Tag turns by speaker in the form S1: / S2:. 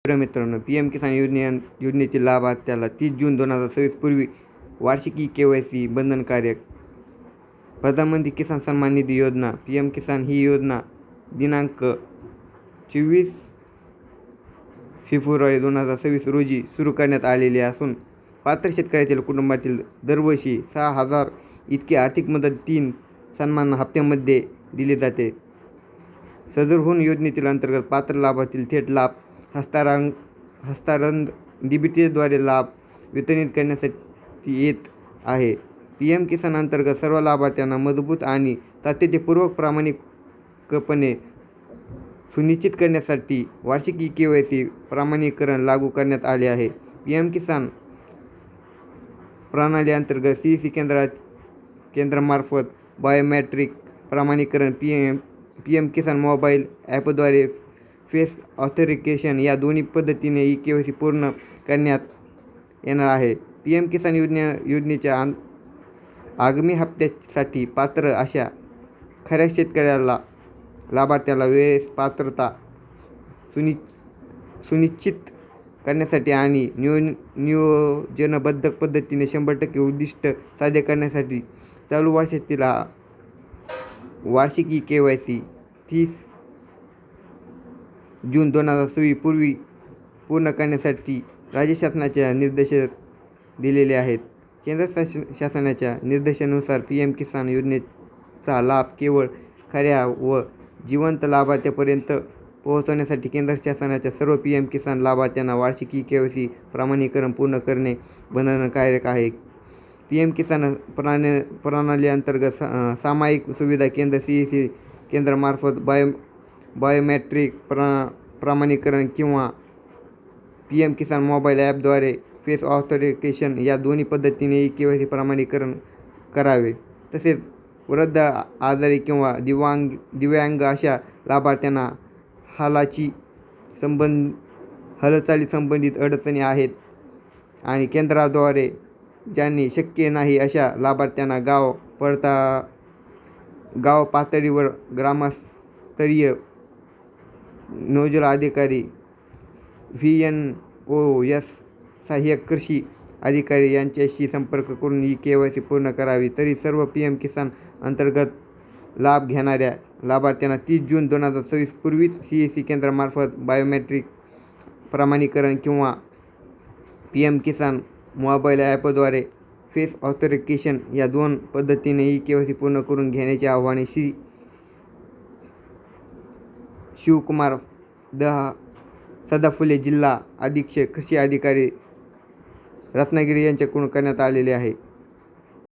S1: मित्रांनो, पी.एम. किसान योजनेचे लाभार्थ्याला 30 जून 2026 पूर्वी वार्षिक KYC बंधनकारक. प्रधानमंत्री किसान सन्मान निधी योजना पी.एम. किसान ही योजना दिनांक 24 फेब्रुवारी 2026 रोजी सुरू करण्यात आलेली असून पात्र शेतकऱ्यातील कुटुंबातील दरवर्षी 6,000 इतकी आर्थिक मदत 3 सन्मान हप्त्यामध्ये दिली जाते. सदर योजनेतील अंतर्गत पात्र लाभार्थी थेट लाभ हस्तांतरण DBTद्वारे लाभ वितरित करण्यासाठी येत आहे. पी.एम. किसान अंतर्गत सर्व लाभार्थ्यांना मजबूत आणि सातत्यपूर्वक प्रामाणिकपणे सुनिश्चित करण्यासाठी वार्षिक KYC प्रमाणीकरण लागू करण्यात आले आहे. पी.एम. किसान प्रणाली अंतर्गत CEC केंद्रामार्फत बायोमेट्रिक प्रमाणीकरण, पी.एम. किसान मोबाईल ॲपद्वारे फेस ऑथेंटिकेशन या दोन्ही पद्धतीने KYC पूर्ण करण्यात येणार आहे. पी.एम. किसान योजनेच्या आगामी हप्त्यासाठी पात्र अशा खऱ्या लाभार्थ्याला वेळेस पात्रता सुनिश्चित करण्यासाठी आणि नियोजनबद्ध पद्धतीने 100% उद्दिष्ट साध्य करण्यासाठी चालू वर्षातील वार्षिक KYC 30 जून 2026 पूर्वी पूर्ण करण्यासाठी राज्य शासनाच्या निर्देश दिलेले आहेत. केंद्र शासनाच्या निर्देशानुसार पी.एम. किसान योजनेचा लाभ केवळ खऱ्या व जिवंत लाभार्थ्यांपर्यंत पोहोचवण्यासाठी केंद्र शासनाच्या सर्व पी.एम. किसान लाभार्थ्यांना वार्षिक KYC प्रमाणीकरण पूर्ण करणे बंधनकारक आहे. पी.एम. किसान प्रणाली अंतर्गत सामायिक सुविधा केंद्र CEC केंद्रामार्फत बायोमेट्रिक प्रमाणीकरण किंवा पी.एम. किसान मोबाईल ॲपद्वारे फेस ऑथेंटिकेशन या दोन्ही पद्धतीने KYC प्रमाणीकरण करावे. तसेच वृद्ध, आजारी किंवा दिव्यांग अशा लाभार्थ्यांना हालचाली संबंधित अडचणी आहेत आणि केंद्राद्वारे ज्यांनी शक्य नाही अशा लाभार्थ्यांना गाव पातळीवर ग्रामस्तरीय नोडल अधिकारी VNOS सहाय्यक कृषी अधिकारी यांच्याशी संपर्क करून KYC पूर्ण करावी. तरी सर्व पी.एम. किसान अंतर्गत लाभ घेणाऱ्या लाभार्थ्यांना 30 जून 2026 पूर्वीच CEC केंद्रामार्फत बायोमेट्रिक प्रमाणीकरण किंवा पी.एम. किसान मोबाईल ॲपद्वारे फेस ऑथेंटिकेशन या दोन पद्धतीने KYC पूर्ण करून घेण्याचे आवाहन श्री शिवकुमार सदाफुले, जिल्हा अधीक्षक कृषी अधिकारी, रत्नागिरी यांच्याकडून करण्यात आलेले आहे.